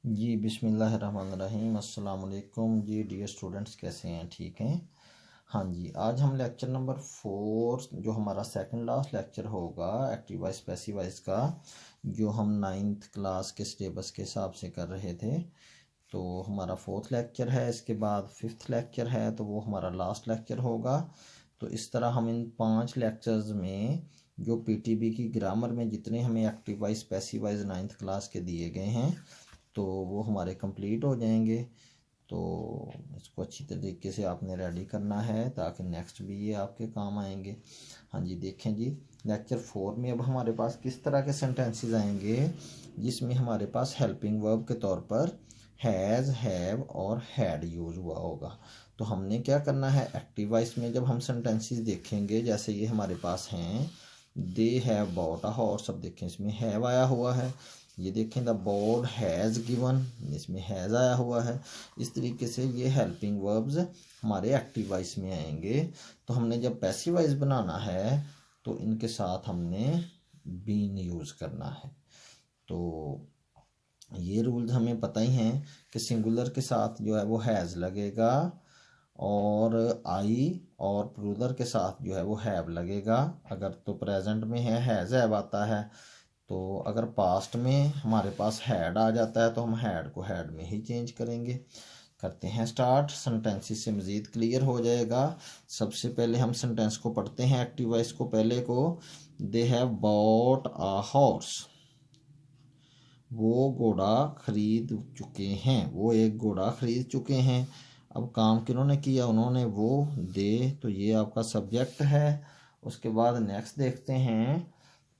जी बिस्मिल्लाहिर्रहमानिर्रहीम अस्सलाम वालेकुम जी डियर स्टूडेंट्स, कैसे हैं? ठीक हैं। हाँ जी, आज हम लेक्चर नंबर 4 जो हमारा सेकंड लास्ट लेक्चर होगा एक्टिव वॉइस पैसिव वॉइस का, जो हम 9th क्लास के सिलेबस के हिसाब से कर रहे थे। तो हमारा 4th लेक्चर है, इसके बाद 5th लेक्चर है, तो वो हमारा लास्ट लेक्चर होगा। तो इस तरह हम इन 5 लेक्चर्स में जो पीटीबी की ग्रामर में जितने हमें active voice passive voice 9th class के दिए गए हैं तो वो हमारे कंप्लीट हो जाएंगे। तो इसको अच्छी तरीके से आपने रेडी करना है ताकि नेक्स्ट भी ये आपके काम आएंगे। हाँ जी, देखें जी, लेक्चर 4 में अब हमारे पास किस तरह के सेंटेंसेस आएंगे जिसमें हमारे पास हेल्पिंग वर्ब के तौर पर हैज़, हैव और हैड यूज हुआ होगा। तो हमने क्या करना है, एक्टिव वॉइस में जब हम सेंटेंसेस देखेंगे, जैसे ये हमारे पास हैं, they have bought a horse. अब देखें इसमें हैव आया हुआ है, ये देखें द बोर्ड हैज़ गिवन, इसमें हैज़ आया हुआ है। इस तरीके से ये हेल्पिंग वर्ब्स हमारे एक्टिव वॉइस में आएंगे। तो हमने जब पैसिव वॉइस बनाना है तो इनके साथ हमने बीन यूज़ करना है। तो ये रूल्स हमें पता ही हैं कि सिंगुलर के साथ जो है वो हैज़ लगेगा और आई और प्लूरल के साथ जो है वो हैव लगेगा। अगर तो प्रेजेंट में है हैज़ हैव आता है, तो अगर पास्ट में हमारे पास हैड आ जाता है तो हम हैड को हैड में ही चेंज करेंगे। करते हैं स्टार्ट, सेंटेंसेस से मज़ीद क्लियर हो जाएगा। सबसे पहले हम सेंटेंस को पढ़ते हैं, एक्टिव वॉइस को पहले को। They have bought a horse, वो घोड़ा खरीद चुके हैं, वो एक घोड़ा खरीद चुके हैं। अब काम किन्होंने किया, उन्होंने, वो, दे, तो ये आपका सब्जेक्ट है। उसके बाद नेक्स्ट देखते हैं,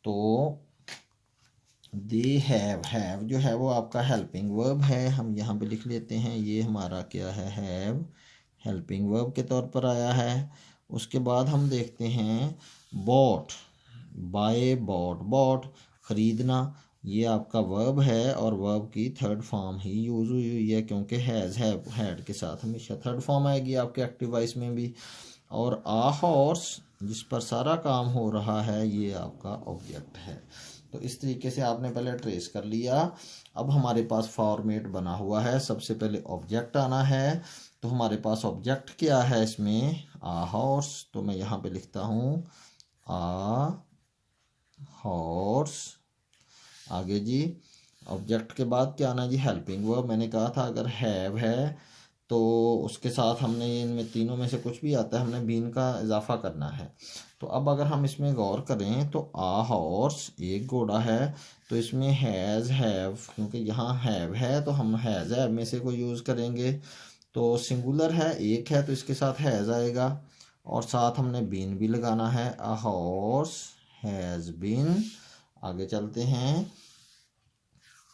तो दे हैव जो है वो आपका हेल्पिंग वर्ब है, हम यहाँ पे लिख लेते हैं, ये हमारा क्या है, हैव हेल्पिंग वर्ब के तौर पर आया है। उसके बाद हम देखते हैं बॉट, बाय बॉट, बॉट खरीदना, ये आपका वर्ब है और वर्ब की थर्ड फॉर्म ही यूज हुई है क्योंकि हैज़, हैव, हैड के साथ हमेशा थर्ड फॉर्म आएगी आपके एक्टिव वॉइस में भी। और आ हॉर्स जिस पर सारा काम हो रहा है, ये आपका ऑब्जेक्ट है। तो इस तरीके से आपने पहले ट्रेस कर लिया। अब हमारे पास फॉर्मेट बना हुआ है, सबसे पहले ऑब्जेक्ट आना है। तो हमारे पास ऑब्जेक्ट क्या है इसमें, आ हॉर्स, तो मैं यहाँ पे लिखता हूँ आ हॉर्स। आगे जी, ऑब्जेक्ट के बाद क्या आना जी, हेल्पिंग वर्ब। मैंने कहा था अगर हैव है तो उसके साथ हमने ये इनमें तीनों में से कुछ भी आता है, हमने बीन का इजाफा करना है। तो अब अगर हम इसमें गौर करें तो आ हॉर्स एक घोड़ा है, तो इसमें हैज़, हैव, क्योंकि यहाँ हैव है तो हम हैज़ हैव में से कोई यूज़ करेंगे। तो सिंगुलर है, एक है, तो इसके साथ हैज़ आएगा और साथ हमने बीन भी लगाना है, आ हॉर्स हैज़ बीन। आगे चलते हैं,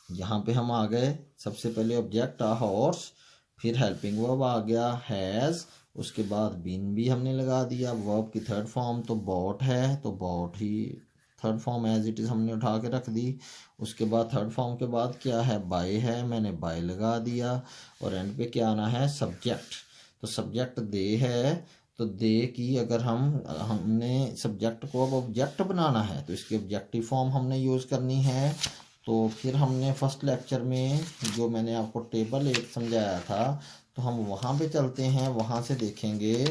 यहाँ पे हम आ गए, सबसे पहले ऑब्जेक्ट आ हॉर्स, फिर हेल्पिंग वर्ब आ गया हैज़, उसके बाद बीन भी हमने लगा दिया। वर्ब की थर्ड फॉर्म तो बॉट है, तो बॉट ही third form as it is हमने उठा के रख दी। उसके बाद थर्ड फॉर्म के बाद क्या है, बाय है, मैंने बाय लगा दिया। और एंड पे क्या आना है, सब्जेक्ट। तो सब्जेक्ट दे है, तो दे की अगर हमने सब्जेक्ट को अब ऑब्जेक्ट बनाना है तो इसकी ऑब्जेक्टिव फॉर्म हमने यूज़ करनी है। तो फिर हमने फर्स्ट लेक्चर में जो मैंने आपको टेबल एक समझाया था, तो हम वहाँ पे चलते हैं, वहाँ से देखेंगे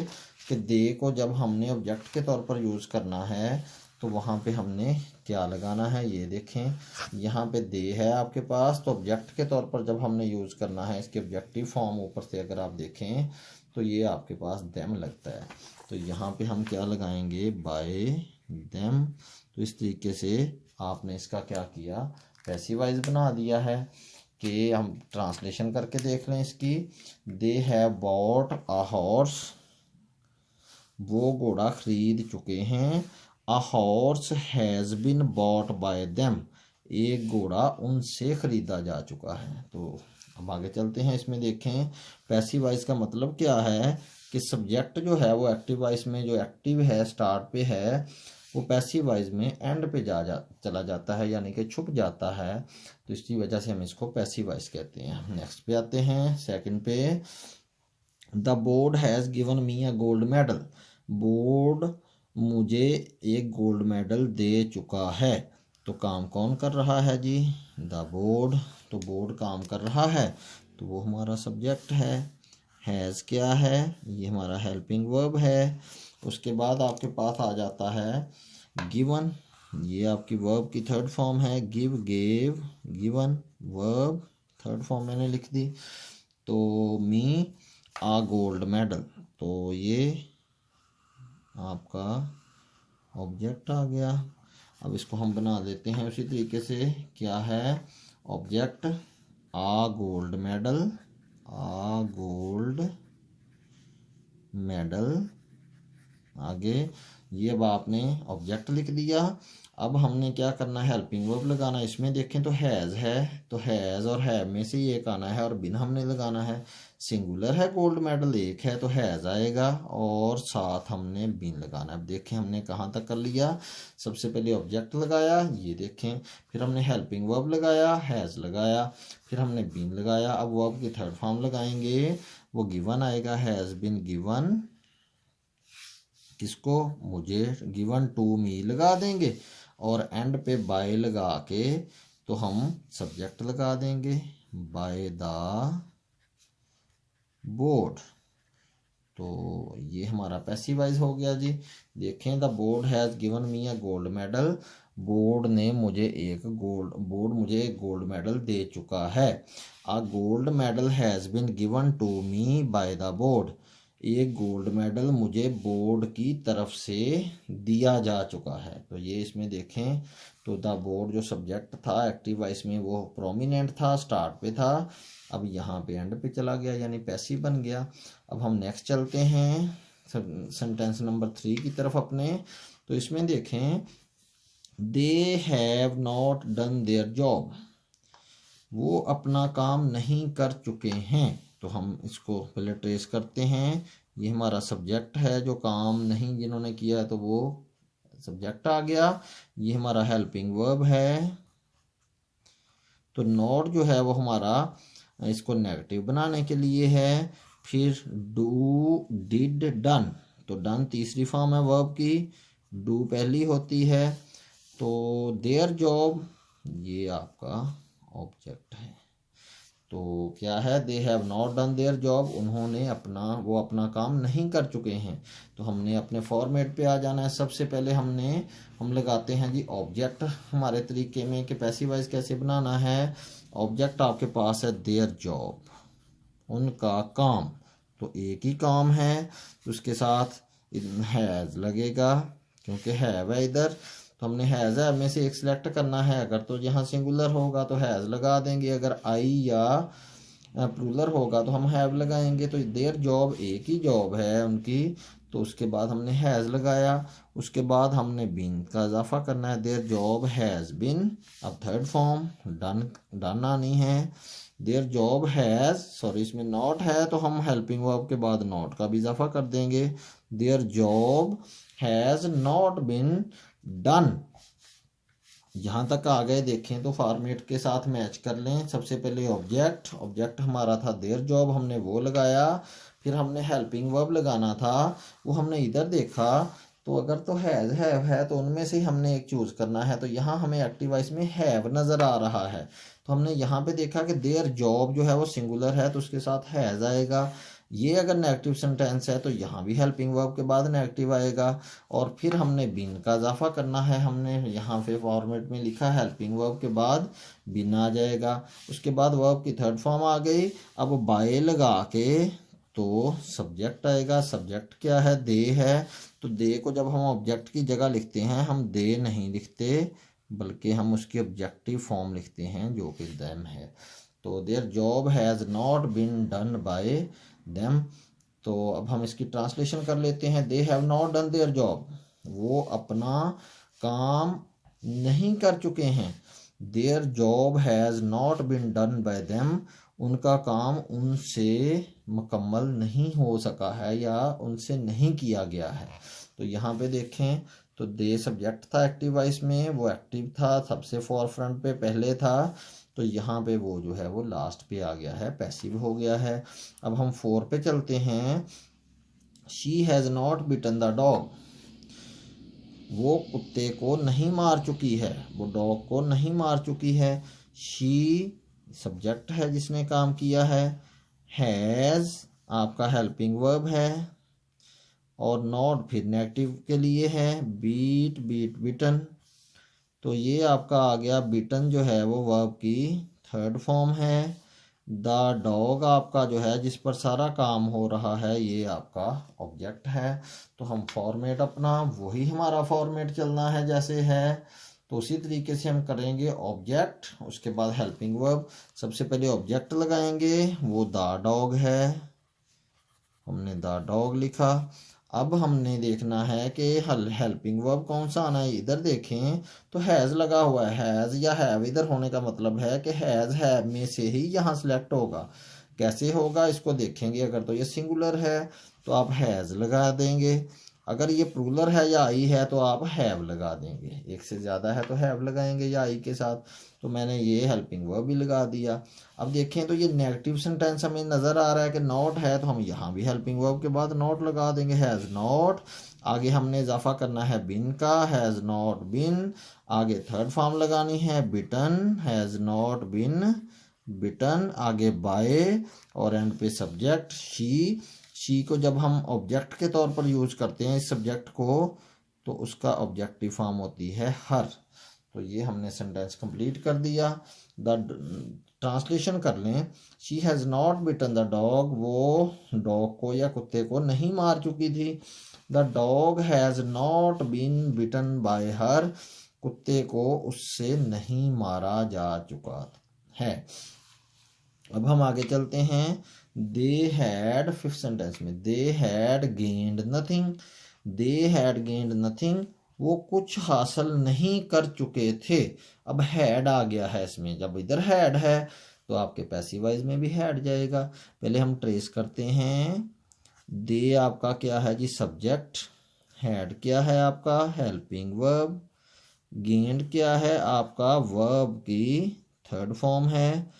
कि दे को जब हमने ऑब्जेक्ट के तौर पर यूज़ करना है तो वहाँ पे हमने क्या लगाना है। ये देखें, यहाँ पे दे है आपके पास, तो ऑब्जेक्ट के तौर पर जब हमने यूज़ करना है, इसके ऑब्जेक्टिव फॉर्म ऊपर से अगर आप देखें तो ये आपके पास देम लगता है। तो यहाँ पे हम क्या लगाएंगे, बाय देम। तो इस तरीके से आपने इसका क्या किया, पैसिव वॉइस बना दिया है। कि हम ट्रांसलेशन करके देख लें इसकी, they have bought a horse, वो घोड़ा खरीद चुके हैं। A horse has been bought by them, एक घोड़ा उनसे ख़रीदा जा चुका है। तो अब आगे चलते हैं, इसमें देखें पैसिव वॉइस का मतलब क्या है कि सब्जेक्ट जो है वो एक्टिव वॉइस में जो एक्टिव है स्टार्ट पे है, वो पैसिव वॉइस में एंड पे चला जाता है, यानी कि छुप जाता है। तो इसकी वजह से हम इसको पैसिव वॉइस कहते हैं। नेक्स्ट पे आते हैं, सेकंड पे, the board has given me a gold medal, board मुझे एक गोल्ड मेडल दे चुका है। तो काम कौन कर रहा है जी, द बोर्ड। तो बोर्ड काम कर रहा है, तो वो हमारा सब्जेक्ट है। हैज़ क्या है, ये हमारा हेल्पिंग वर्ब है। उसके बाद आपके पास आ जाता है गिवन, ये आपकी वर्ब की थर्ड फॉर्म है। Give, gave, given, verb third form मैंने लिख दी। तो मी आ गोल्ड मेडल, तो ये आपका ऑब्जेक्ट आ गया। अब इसको हम बना देते हैं उसी तरीके से। क्या है ऑब्जेक्ट, आ गोल्ड मेडल, आ गोल्ड मेडल। आगे ये अब आपने ऑब्जेक्ट लिख दिया। अब हमने क्या करना है, हेल्पिंग वर्ब लगाना। इसमें देखें तो हैज़ है, तो हैज़ और हैव में से एक आना है और बिन हमने लगाना है। सिंगुलर है गोल्ड मेडल एक है, तो हैज़ आएगा और साथ हमने बिन लगाना है। अब देखें हमने कहाँ तक कर लिया। सबसे पहले ऑब्जेक्ट लगाया, ये देखें, फिर हमने हेल्पिंग वर्ब लगाया, हैज़ लगाया, फिर हमने बिन लगाया। अब वर्ब की थर्ड फॉर्म लगाएंगे, वो गिवन आएगा। हैज़ बिन गिवन, किसको, मुझे, गिवन टू मी लगा देंगे और एंड पे बाय लगा के तो हम सब्जेक्ट लगा देंगे, बाय द बोर्ड। तो ये हमारा पैसिवाइज हो गया जी। देखें, the board has given me a gold medal, board मुझे एक गोल्ड मेडल दे चुका है। A gold medal has been given to me by the board, एक गोल्ड मेडल मुझे बोर्ड की तरफ से दिया जा चुका है। तो ये इसमें देखें तो द बोर्ड जो सब्जेक्ट था एक्टिव वॉइस में वो प्रोमिनेंट था, स्टार्ट पे था, अब यहाँ पे एंड पे चला गया यानी पैसिव बन गया। अब हम नेक्स्ट चलते हैं सेंटेंस नंबर 3 की तरफ अपने। तो इसमें देखें, they have not done their job, वो अपना काम नहीं कर चुके हैं। तो हम इसको पहले ट्रेस करते हैं। ये हमारा सब्जेक्ट है, जो काम नहीं जिन्होंने किया तो वो सब्जेक्ट आ गया। ये हमारा हेल्पिंग वर्ब है। तो नॉट जो है वो हमारा इसको नेगेटिव बनाने के लिए है। फिर डू, डिड, डन, तो डन तीसरी फॉर्म है वर्ब की, डू पहली होती है। तो देयर जॉब ये आपका ऑब्जेक्ट है। तो क्या है, they have not done their job, उन्होंने वो अपना काम नहीं कर चुके हैं। तो हमने अपने फॉर्मेट पे आ जाना है। सबसे पहले हम लगाते हैं जी ऑब्जेक्ट हमारे तरीके में कि पैसिवाइज कैसे बनाना है। ऑब्जेक्ट आपके पास है देयर जॉब, उनका काम, तो एक ही काम है, तो उसके साथ हैज़ लगेगा क्योंकि हैव है इधर। तो हमने हैज़ है में से एक सिलेक्ट करना है। अगर तो यहाँ सिंगुलर होगा तो हैज़ लगा देंगे, अगर आई या प्लूरल होगा तो हम हैव लगाएंगे। तो देयर जॉब एक ही जॉब है उनकी, तो उसके बाद हमने हैज़ लगाया। उसके बाद हमने बिन का इजाफा करना है, देयर जॉब हैज़ बिन। अब थर्ड फॉर्म डन आनी है। देयर जॉब हैज़, सॉरी इसमें नॉट है तो हम हेल्पिंग वर्ब के बाद नॉट का भी इजाफा कर देंगे। Their job has not been done. यहाँ तक आ गए, देखें तो फॉर्मेट के साथ मैच कर लें। सबसे पहले ऑब्जेक्ट हमारा था देयर जॉब, हमने वो लगाया। फिर हमने हेल्पिंग वर्ब लगाना था, वो हमने इधर देखा। तो अगर तो हैज़ हैव है तो उनमें से हमने एक चूज़ करना है। तो यहाँ हमें एक्टिव वॉइस में हैव नज़र आ रहा है, तो हमने यहाँ पे देखा कि देयर जॉब जो है वो सिंगुलर है तो उसके साथ हैज़ आएगा। ये अगर नेगेटिव सेंटेंस है तो यहाँ भी हेल्पिंग वर्ब के बाद नेगेटिव आएगा। और फिर हमने बिन का इजाफा करना है, हमने यहाँ पे फॉर्मेट में लिखा हेल्पिंग वर्ब के बाद बिन आ जाएगा। उसके बाद वर्ब की थर्ड फॉर्म आ गई। अब बाय लगा के तो सब्जेक्ट आएगा। सब्जेक्ट क्या है, दे है। तो दे को जब हम ऑब्जेक्ट की जगह लिखते हैं हम दे नहीं लिखते, बल्कि हम उसकी ऑब्जेक्टिव फॉर्म लिखते हैं जो कि देम है। तो their job has not been done by them. तो अब हम इसकी ट्रांसलेशन कर लेते हैं। They have not done their job, वो अपना काम नहीं कर चुके हैं। Their job has not been done by them, उनका काम उनसे मुकम्मल नहीं हो सका है या उनसे नहीं किया गया है। तो यहाँ पे देखें तो दे सब्जेक्ट था एक्टिव वॉइस में, वो एक्टिव था, सबसे फॉर फ्रंट पे पहले था। तो यहाँ पे वो जो है वो लास्ट पे आ गया है, पैसिव हो गया है। अब हम 4 पे चलते हैं। She has not bitten the dog, वो कुत्ते को नहीं मार चुकी है, वो डॉग को नहीं मार चुकी है। शी सब्जेक्ट है जिसने काम किया है, हैज़ आपका हेल्पिंग वर्ब है, और नॉट फिर नेगेटिव के लिए है, बीट बीट बीटन। तो ये आपका आ गया बीटन जो है वो वर्ब की थर्ड फॉर्म है। द डॉग आपका जो है जिस पर सारा काम हो रहा है ये आपका ऑब्जेक्ट है। तो हम फॉर्मेट अपना वही हमारा फॉर्मेट चलना है जैसे है, तो उसी तरीके से हम करेंगे ऑब्जेक्ट, उसके बाद हेल्पिंग वर्ब। सबसे पहले ऑब्जेक्ट लगाएंगे, वो द डॉग है, हमने द डॉग लिखा। अब हमने देखना है कि हेल्पिंग वर्ब कौन सा आना है। इधर देखें तो हैज़ लगा हुआ है, हैज़ या हैव इधर होने का मतलब है कि हैज़ हैव में से ही यहाँ सिलेक्ट होगा। कैसे होगा इसको देखेंगे। अगर तो ये सिंगुलर है तो आप हैज़ लगा देंगे, अगर ये प्लूरल है या आई है तो आप हैव लगा देंगे, एक से ज़्यादा है तो हैव लगाएंगे या आई के साथ। तो मैंने ये हेल्पिंग वर्ब भी लगा दिया। अब देखें तो ये नेगेटिव सेंटेंस हमें नज़र आ रहा है कि नॉट है, तो हम यहाँ भी हेल्पिंग वर्ब के बाद नॉट लगा देंगे, हैज़ नॉट। आगे हमने इजाफा करना है बिन का, हैज़ नॉट बिन। आगे थर्ड फॉर्म लगानी है बिटन, हैज़ नॉट बिन बिटन। आगे बाय, और एंड पे सब्जेक्ट शी को जब हम ऑब्जेक्ट के तौर पर यूज़ करते हैं इस सब्जेक्ट को, तो उसका ऑब्जेक्टिव फॉर्म होती है हर। तो ये हमने सेंटेंस कंप्लीट कर दिया। द ट्रांसलेशन कर लें, she has not bitten the dog, वो डॉग को या कुत्ते को नहीं मार चुकी थी। The dog has not been bitten by her, कुत्ते को उससे नहीं मारा जा चुका है। अब हम आगे चलते हैं। दे हैड, फिफ्थ सेंटेंस में, they had gained nothing, they had gained nothing, वो कुछ हासिल नहीं कर चुके थे। अब हैड आ गया है इसमें, जब इधर हैड है तो आपके पैसिव वॉइस में भी हैड जाएगा। पहले हम ट्रेस करते हैं। दे आपका क्या है जी, सब्जेक्ट। हैड क्या है आपका हेल्पिंग वर्ब। गेन्ड क्या है आपका वर्ब की थर्ड फॉर्म है।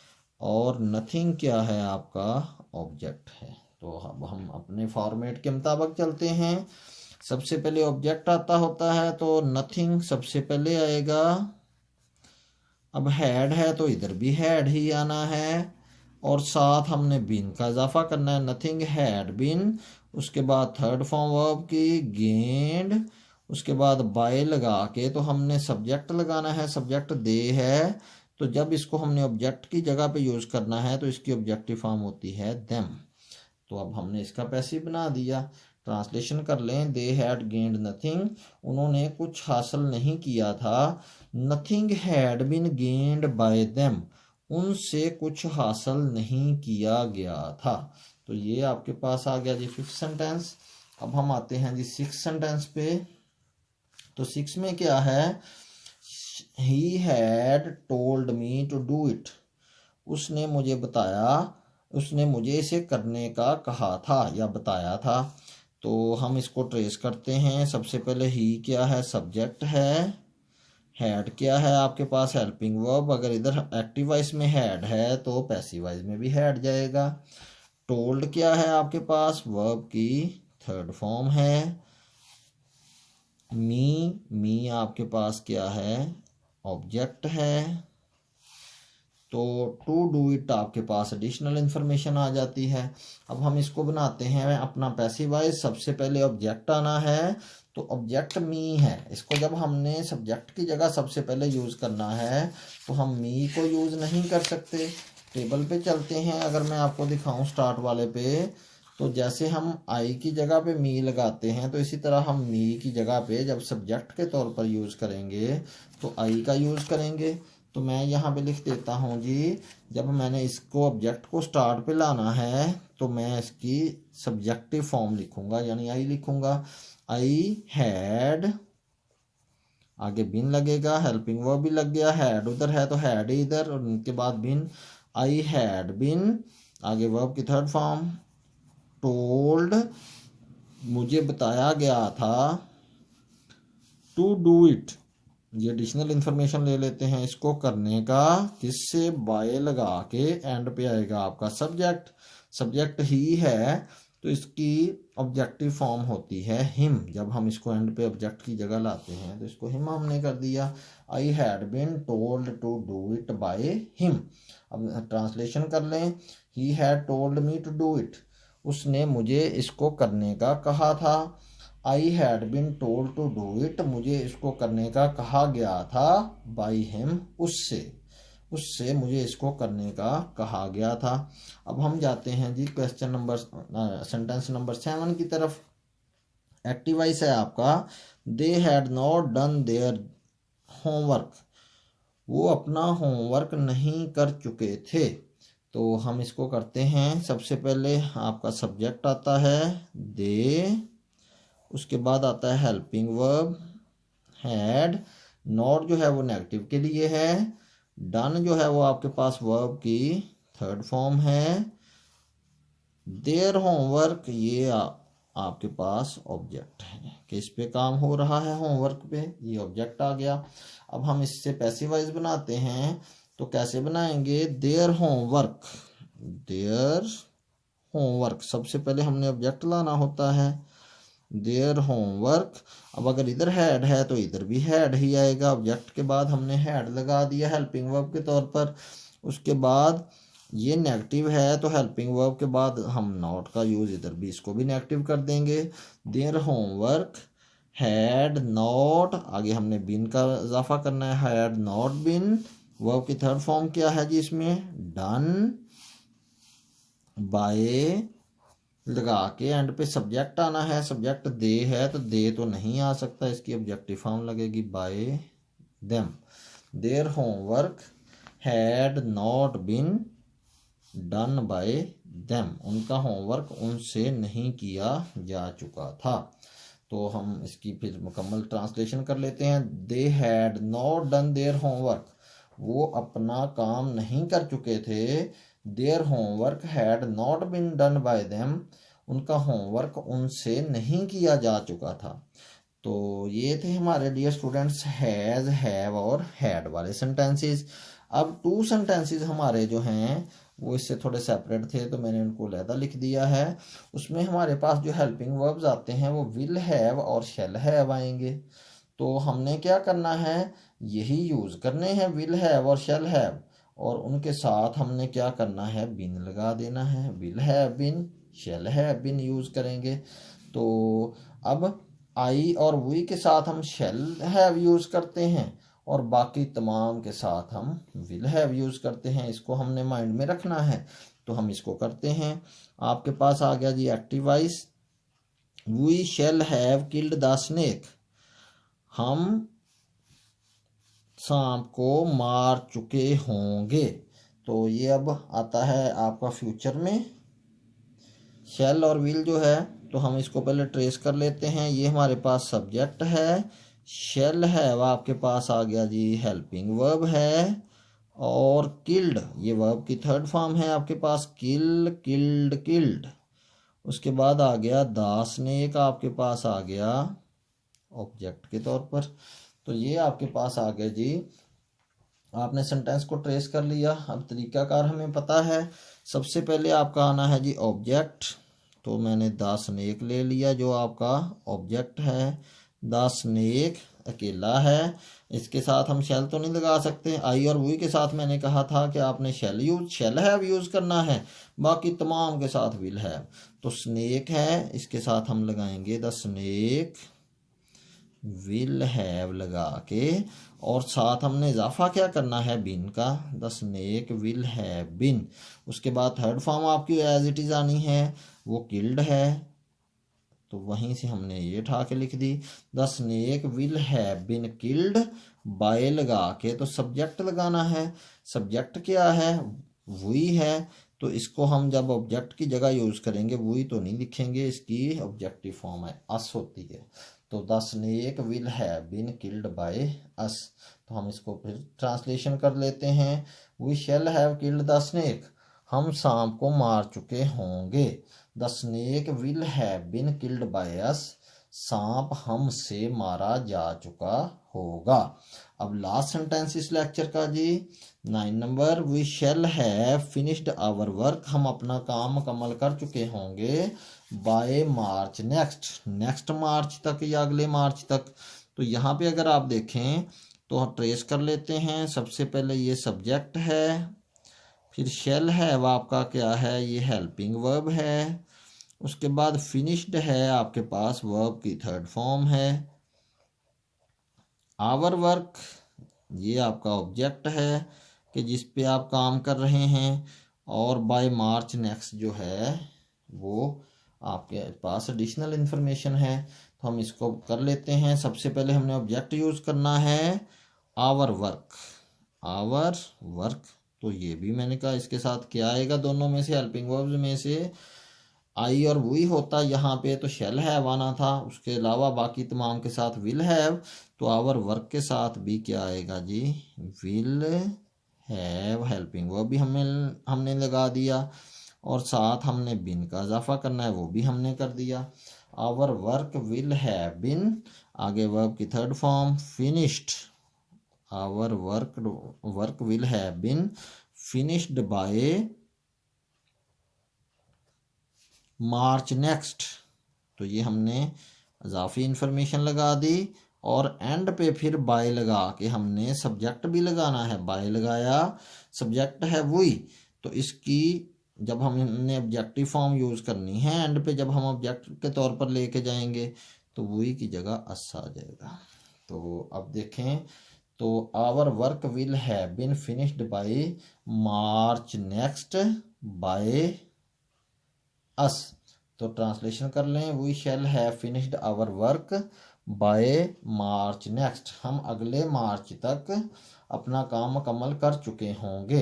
और नथिंग क्या है आपका ऑब्जेक्ट है। तो अब हम अपने फॉर्मेट के मुताबिक चलते हैं। सबसे पहले ऑब्जेक्ट आता होता है तो नथिंग सबसे पहले आएगा। अब हैड है तो इधर भी हैड ही आना है, और साथ हमने बिन का इजाफा करना है, नथिंग हैड बिन। उसके बाद थर्ड फॉर्म वर्ब की गेन्ड, उसके बाद बाय लगा के तो हमने सब्जेक्ट लगाना है, सब्जेक्ट दे है। तो जब इसको हमने ऑब्जेक्ट की जगह पे यूज़ करना है तो इसकी ऑब्जेक्टिव फॉर्म होती है देम। तो अब हमने इसका पैसिव बना दिया। ट्रांसलेशन कर लें, दे हैड गेन्ड नथिंग, उन्होंने कुछ हासिल नहीं किया था। Nothing had been gained by them, उनसे कुछ हासिल नहीं किया गया था। तो ये आपके पास आ गया जी फिफ्थ सेंटेंस। अब हम आते हैं जी सिक्स सेंटेंस पे। तो सिक्स में क्या है, he had told me to do it, उसने मुझे बताया, उसने मुझे इसे करने का कहा था या बताया था। तो हम इसको ट्रेस करते हैं। सबसे पहले ही क्या है, सब्जेक्ट है। हैड क्या है आपके पास, हेल्पिंग वर्ब। अगर इधर एक्टिव वॉइस में हैड है तो पैसिव वॉइस में भी हैड जाएगा। टोल्ड क्या है आपके पास, वर्ब की थर्ड फॉर्म है। मी आपके पास क्या है, ऑब्जेक्ट है। तो टू डू इट आपके पास एडिशनल इंफॉर्मेशन आ जाती है। अब हम इसको बनाते हैं अपना पैसिव वॉइस। सबसे पहले ऑब्जेक्ट आना है, तो ऑब्जेक्ट मी है। इसको जब हमने सब्जेक्ट की जगह सबसे पहले यूज़ करना है तो हम मी को यूज़ नहीं कर सकते। टेबल पे चलते हैं, अगर मैं आपको दिखाऊं स्टार्ट वाले पे, तो जैसे हम आई की जगह पे मी लगाते हैं तो इसी तरह हम मी की जगह पे जब सब्जेक्ट के तौर पर यूज़ करेंगे तो आई का यूज़ करेंगे। तो मैं यहाँ पे लिख देता हूँ जी, जब मैंने इसको ऑब्जेक्ट को स्टार्ट पे लाना है तो मैं इसकी सब्जेक्टिव फॉर्म लिखूँगा, यानी आई लिखूँगा। आई हैड, आगे बिन लगेगा, हेल्पिंग वर्ब भी लग गया, हैड उधर है तो हैड ही इधर, और उनके बाद बिन। आई हैड बिन, आगे वर्ब की थर्ड फॉर्म। टोल्ड, मुझे बताया गया था। टू डू इट, ये एडिशनल इंफॉर्मेशन ले लेते हैं इसको करने का, किससे, बाय लगा के एंड पे आएगा आपका सब्जेक्ट। सब्जेक्ट ही है तो इसकी ऑब्जेक्टिव फॉर्म होती है हिम। जब हम इसको एंड पे ऑब्जेक्ट की जगह लाते हैं तो इसको हिम हमने कर दिया। I had been told to do it by him. अब ट्रांसलेशन कर लें, he had told me to do it, उसने मुझे इसको करने का कहा था। I had been told to do it, मुझे इसको करने का कहा गया था बाय हिम, उससे मुझे इसको करने का कहा गया था। अब हम जाते हैं जी क्वेश्चन नंबर सेंटेंस नंबर 7 की तरफ। एक्टिव वॉइस है आपका, they had not done their homework, वो अपना होमवर्क नहीं कर चुके थे। तो हम इसको करते हैं। सबसे पहले आपका सब्जेक्ट आता है दे, उसके बाद आता है हेल्पिंग वर्ब हैड, नॉट जो है वो नेगेटिव के लिए है, डन जो है वो आपके पास वर्ब की थर्ड फॉर्म है, देयर होमवर्क ये आपके पास ऑब्जेक्ट है कि इस पे काम हो रहा है, होमवर्क पे, ये ऑब्जेक्ट आ गया। अब हम इससे पैसिव वॉइस बनाते हैं, तो कैसे बनाएंगे, देयर होमवर्क, देयर होमवर्क, सबसे पहले हमने ऑब्जेक्ट लाना होता है, देयर होमवर्क। अब अगर इधर हैड है तो इधर भी हैड ही आएगा, ऑब्जेक्ट के बाद हमने हैड लगा दिया हेल्पिंग वर्ब के तौर पर। उसके बाद ये नेगेटिव है तो हेल्पिंग वर्ब के बाद हम नॉट का यूज़ इधर भी, इसको भी नेगेटिव कर देंगे। देयर होमवर्क हैड नॉट, आगे हमने बिन का इजाफा करना है, हैड नॉट बिन, वर्ब की थर्ड फॉर्म क्या है जी इसमें, डन बाय लगा के एंड पे सब्जेक्ट आना है, सब्जेक्ट दे है तो दे तो नहीं आ सकता, इसकी ऑब्जेक्टिव फॉर्म लगेगी bye them. Their homework had not been done by them, उनका होमवर्क उनसे नहीं किया जा चुका था। तो हम इसकी फिर मुकम्मल ट्रांसलेशन कर लेते हैं। They had not done their homework, वो अपना काम नहीं कर चुके थे। Their homework had not been done by them, उनका होमवर्क उनसे नहीं किया जा चुका था। तो ये थे हमारे डियर स्टूडेंट्स हैज़, हैव और हैड वाले सेंटेंसेस। अब 2 सेंटेंसेस हमारे जो हैं वो इससे थोड़े सेपरेट थे तो मैंने उनको अलहदा लिख दिया है। उसमें हमारे पास जो हेल्पिंग वर्ब्स आते हैं वो विल हैव और शैल हैव आएंगे। तो हमने क्या करना है, यही यूज़ करने हैं, विल हैव और शैल हैव, और उनके साथ हमने क्या करना है, बिन लगा देना है। Will have bin, shall have been use करेंगे। तो अब आई और वी के साथ हम शैल हैव यूज़ करते हैं और बाकी तमाम के साथ हम विल हैव यूज़ करते हैं, इसको हमने माइंड में रखना है। तो हम इसको करते हैं। आपके पास आ गया जी active voice, we shall have killed the snake, हम सांप को मार चुके होंगे। तो ये अब आता है आपका फ्यूचर में। शैल और विल जो है तो हम इसको पहले ट्रेस कर लेते हैं। ये हमारे पास सब्जेक्ट है, शैल है वह आपके पास आ गया जी हेल्पिंग वर्ब है, और किल्ड ये वर्ब की थर्ड फॉर्म है आपके पास, किल, किल्ड, किल्ड। उसके बाद आ गया द स्नेक, आपके पास आ गया ऑब्जेक्ट के तौर पर। तो ये आपके पास आ गया जी, आपने सेंटेंस को ट्रेस कर लिया। अब तरीकाकार हमें पता है। सबसे पहले आपका आना है जी ऑब्जेक्ट, तो मैंने द स्नेक ले लिया जो आपका ऑब्जेक्ट है। द स्नेक अकेला है, इसके साथ हम शैल तो नहीं लगा सकते। आई और वी के साथ मैंने कहा था कि आपने शैल हैव यूज़ करना है, बाकी तमाम के साथ विल हैव। तो स्नेक है, इसके साथ हम लगाएंगे द स्नेक विल हैव लगा के, और साथ हमने इजाफा क्या करना है, बिन का, द स्नेक विल हैव बिन। उसके बाद थर्ड फॉर्म आपकी एज इट इज़ आनी है, वो किल्ड है, तो वहीं से हमने ये उठा के लिख दी, the snake will have been killed by लगा के, तो सब्जेक्ट लगाना है। सब्जेक्ट क्या है, वही है, तो इसको हम जब ऑब्जेक्ट की जगह यूज़ करेंगे वही तो नहीं लिखेंगे, इसकी ऑब्जेक्टिव फॉर्म है अस होती है। तो the snake will have been killed by us. तो हम इसको फिर ट्रांसलेशन कर लेते हैं, we shall have killed the snake, हम सांप को मार चुके होंगे। The snake will have been killed by us, सांप हमसे मारा जा चुका होगा। अब लास्ट सेंटेंस इस लेक्चर का जी 9 number, we shall have finished our work, हम अपना काम मुकम्मल कर चुके होंगे by March next, next March तक या अगले मार्च तक। तो यहाँ पे अगर आप देखें तो हम ट्रेस कर लेते हैं। सबसे पहले ये सब्जेक्ट है, फिर शैल है वह आपका क्या है, ये हेल्पिंग वर्ब है। उसके बाद फिनिश्ड है आपके पास वर्ब की थर्ड फॉर्म है। आवर वर्क ये आपका ऑब्जेक्ट है कि जिस पे आप काम कर रहे हैं, और बाय मार्च नेक्स्ट जो है वो आपके पास एडिशनल इन्फॉर्मेशन है। तो हम इसको कर लेते हैं। सबसे पहले हमने ऑब्जेक्ट यूज़ करना है आवर वर्क, आवर वर्क। तो ये भी मैंने कहा इसके साथ क्या आएगा, दोनों में से हेल्पिंग वर्ब्स में से आई और वही होता, यहाँ पे तो शेल हैव आना था, उसके अलावा बाकी तमाम के साथ विल हैव। तो आवर वर्क के साथ भी क्या आएगा जी, विल हैव हेल्पिंग वर्ब भी हमने लगा दिया, और साथ हमने बिन का इजाफा करना है, वो भी हमने कर दिया। Our work will have been, आगे वर्ब की third form finished, our work will have been finished by March next. तो ये हमने इजाफी इंफॉर्मेशन लगा दी, और एंड पे फिर बाय लगा के हमने सब्जेक्ट भी लगाना है, बाय लगाया, सब्जेक्ट है वही। तो इसकी जब हमने ऑब्जेक्टिव फॉर्म यूज़ करनी है, एंड पे जब हम ऑब्जेक्ट के तौर पर लेके जाएंगे तो वही की जगह अस आ जाएगा। तो अब देखें, तो our work will have been finished by March next by us. तो ट्रांसलेशन कर लें, we shall have finished our work by March next, हम अगले मार्च तक अपना काम मुकम्मल कर चुके होंगे।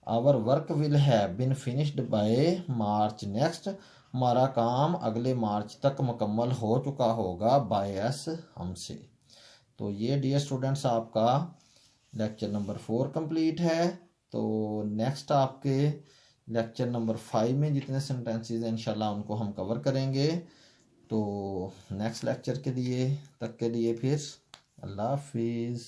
Our work will have been finished by March next, हमारा काम अगले मार्च तक मुकम्मल हो चुका होगा बाय अस, हमसे। तो ये डियर स्टूडेंट्स आपका लेक्चर नंबर 4 कंप्लीट है। तो नेक्स्ट आपके लेक्चर नंबर 5 में जितने सेंटेंसेस हैं इंशाल्लाह उनको हम कवर करेंगे। तो नेक्स्ट लेक्चर के लिए तक के लिए फिर अल्लाह हाफिज़।